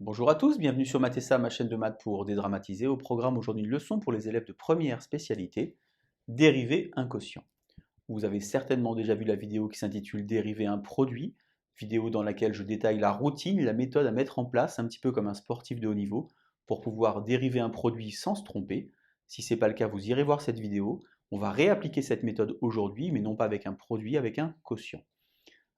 Bonjour à tous, bienvenue sur Mathessa, ma chaîne de maths pour dédramatiser. Au programme aujourd'hui une leçon pour les élèves de première spécialité, dériver un quotient. Vous avez certainement déjà vu la vidéo qui s'intitule Dériver un produit, vidéo dans laquelle je détaille la routine et la méthode à mettre en place, un petit peu comme un sportif de haut niveau, pour pouvoir dériver un produit sans se tromper. Si ce n'est pas le cas, vous irez voir cette vidéo. On va réappliquer cette méthode aujourd'hui, mais non pas avec un produit, avec un quotient.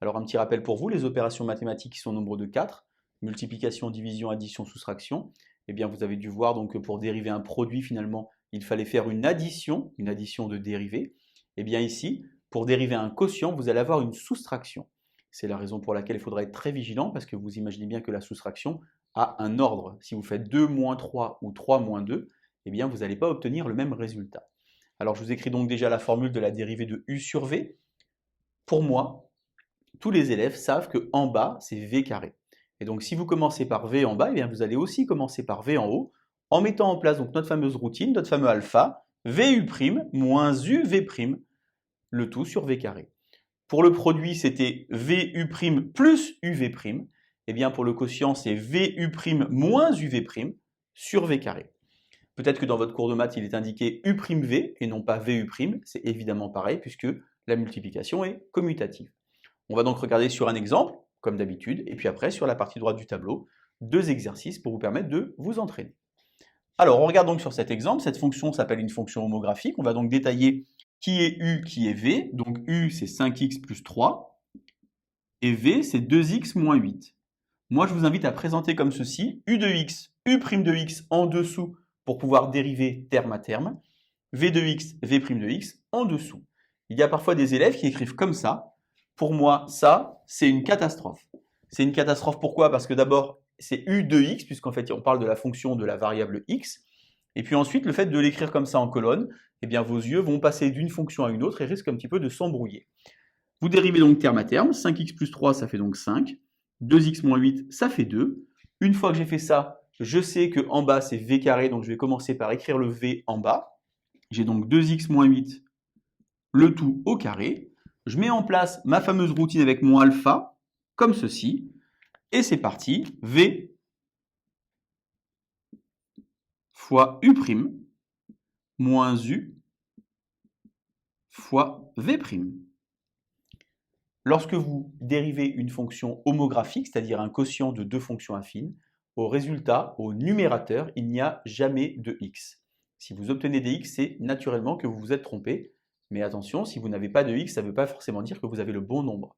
Alors un petit rappel pour vous, les opérations mathématiques qui sont au nombre de 4, multiplication, division, addition, soustraction, eh bien vous avez dû voir donc que pour dériver un produit finalement, il fallait faire une addition de dérivés. Eh bien ici, pour dériver un quotient, vous allez avoir une soustraction. C'est la raison pour laquelle il faudra être très vigilant parce que vous imaginez bien que la soustraction a un ordre. Si vous faites 2 moins 3 ou 3 moins 2, eh bien vous n'allez pas obtenir le même résultat. Alors je vous écris donc déjà la formule de la dérivée de u sur v. Pour moi, tous les élèves savent que en bas, c'est v carré. Et donc, si vous commencez par v en bas, eh bien, vous allez aussi commencer par v en haut, en mettant en place donc, notre fameuse routine, notre fameux alpha, vu' moins uv', le tout sur v carré. Pour le produit, c'était vu' plus uv'. Eh bien, pour le quotient, c'est vu' moins uv' sur v carré. Peut-être que dans votre cours de maths, il est indiqué u'v et non pas vu'. C'est évidemment pareil puisque la multiplication est commutative. On va donc regarder sur un exemple, comme d'habitude, et puis après, sur la partie droite du tableau, 2 exercices pour vous permettre de vous entraîner. Alors, on regarde donc sur cet exemple, cette fonction s'appelle une fonction homographique. On va donc détailler qui est u, qui est v. Donc u, c'est 5x plus 3, et v, c'est 2x moins 8. Moi, je vous invite à présenter comme ceci, u de x, u' de x en dessous pour pouvoir dériver terme à terme, v de x, v' de x en dessous. Il y a parfois des élèves qui écrivent comme ça. Pour moi, ça, c'est une catastrophe. C'est une catastrophe pourquoi? Parce que d'abord, c'est u de x, puisqu'en fait, on parle de la fonction de la variable x. Et puis ensuite, le fait de l'écrire comme ça en colonne, eh bien, vos yeux vont passer d'une fonction à une autre et risquent un petit peu de s'embrouiller. Vous dérivez donc terme à terme. 5x plus 3, ça fait donc 5. 2x moins 8, ça fait 2. Une fois que j'ai fait ça, je sais qu'en bas, c'est v carré, donc je vais commencer par écrire le v en bas. J'ai donc 2x moins 8, le tout au carré. Je mets en place ma fameuse routine avec mon alpha, comme ceci, et c'est parti, v fois u' moins u fois v'. Lorsque vous dérivez une fonction homographique, c'est-à-dire un quotient de deux fonctions affines, au résultat, au numérateur, il n'y a jamais de x. Si vous obtenez des x, c'est naturellement que vous vous êtes trompé. Mais attention, si vous n'avez pas de x, ça ne veut pas forcément dire que vous avez le bon nombre.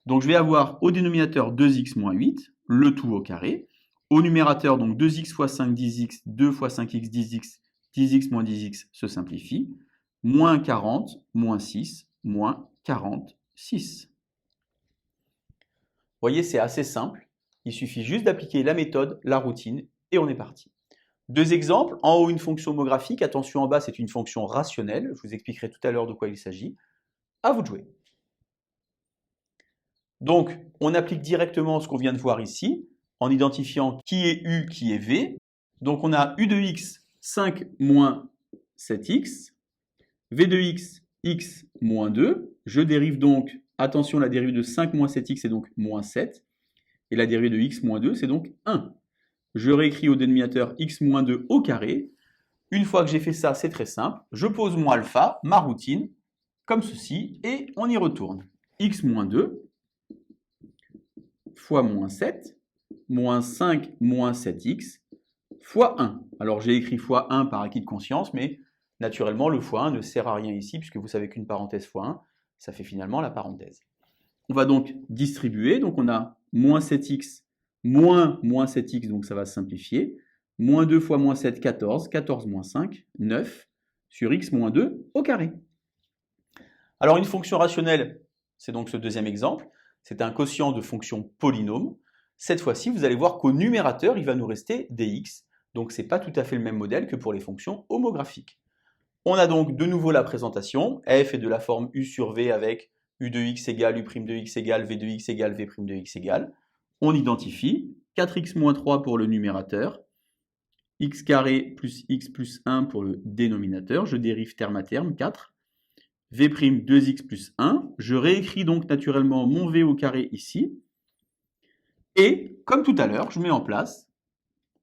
Donc je vais avoir au dénominateur 2x moins 8, le tout au carré. Au numérateur, donc 2x fois 5, 10x, 2 fois 5x, 10x, 10x moins 10x se simplifie. Moins 40, moins 6, moins 46. Vous voyez, c'est assez simple. Il suffit juste d'appliquer la méthode, la routine, et on est parti. Deux exemples. En haut, une fonction homographique. Attention, en bas, c'est une fonction rationnelle. Je vous expliquerai tout à l'heure de quoi il s'agit. À vous de jouer. Donc, on applique directement ce qu'on vient de voir ici, en identifiant qui est u, qui est v. Donc, on a u de x, 5 moins 7x, v de x, x moins 2. Je dérive donc, attention, la dérivée de 5 moins 7x, c'est donc moins 7. Et la dérivée de x moins 2, c'est donc 1. Je réécris au dénominateur x moins 2 au carré. Une fois que j'ai fait ça, c'est très simple. Je pose mon alpha, ma routine, comme ceci, et on y retourne. X moins 2 fois moins 7, moins 5 moins 7x, fois 1. Alors j'ai écrit fois 1 par acquis de conscience, mais naturellement, le fois 1 ne sert à rien ici, puisque vous savez qu'une parenthèse fois 1, ça fait finalement la parenthèse. On va donc distribuer, donc on a moins 7x moins 7x, donc ça va se simplifier. Moins 2 fois moins 7, 14. 14 moins 5, 9. Sur x moins 2 au carré. Alors une fonction rationnelle, c'est donc ce deuxième exemple. C'est un quotient de fonction polynôme. Cette fois-ci, vous allez voir qu'au numérateur, il va nous rester dx. Donc ce n'est pas tout à fait le même modèle que pour les fonctions homographiques. On a donc de nouveau la présentation. F est de la forme u sur v avec u de x égale u' de x égale v de x égale v' de x égale. On identifie 4x moins 3 pour le numérateur, x carré plus x plus 1 pour le dénominateur. Je dérive terme à terme, 4. v' 2x plus 1. Je réécris donc naturellement mon v au carré ici. Et, comme tout à l'heure, je mets en place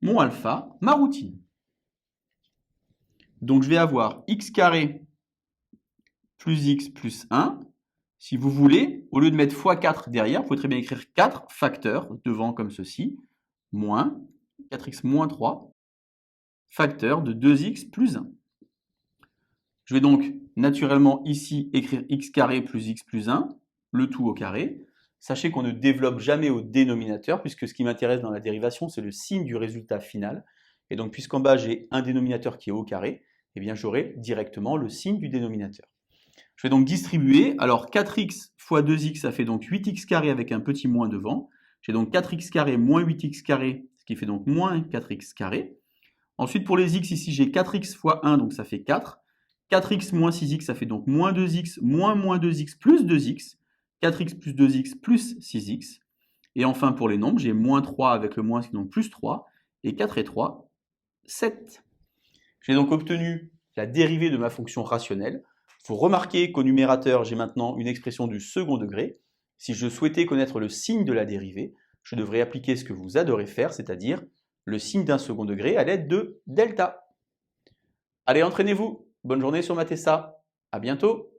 mon alpha, ma routine. Donc je vais avoir x carré plus x plus 1. Si vous voulez, au lieu de mettre x4 derrière, vous pouvez très bien écrire 4 facteurs devant comme ceci, moins 4x moins 3, facteur de 2x plus 1. Je vais donc naturellement ici écrire x carré plus x plus 1, le tout au carré. Sachez qu'on ne développe jamais au dénominateur, puisque ce qui m'intéresse dans la dérivation, c'est le signe du résultat final. Et donc, puisqu'en bas, j'ai un dénominateur qui est au carré, eh bien, j'aurai directement le signe du dénominateur. Je vais donc distribuer. Alors, 4x fois 2x, ça fait donc 8x carré avec un petit moins devant. J'ai donc 4x carré moins 8x carré, ce qui fait donc moins 4x carré. Ensuite, pour les x, ici, j'ai 4x fois 1, donc ça fait 4. 4x moins 6x, ça fait donc moins 2x moins 2x plus 2x. 4x plus 2x plus 6x. Et enfin, pour les nombres, j'ai moins 3 avec le moins, donc plus 3. Et 4 et 3, 7. J'ai donc obtenu la dérivée de ma fonction rationnelle. Il faut remarquer qu'au numérateur, j'ai maintenant une expression du second degré. Si je souhaitais connaître le signe de la dérivée, je devrais appliquer ce que vous adorez faire, c'est-à-dire le signe d'un second degré à l'aide de delta. Allez, entraînez-vous. Bonne journée sur Mathessa. À bientôt.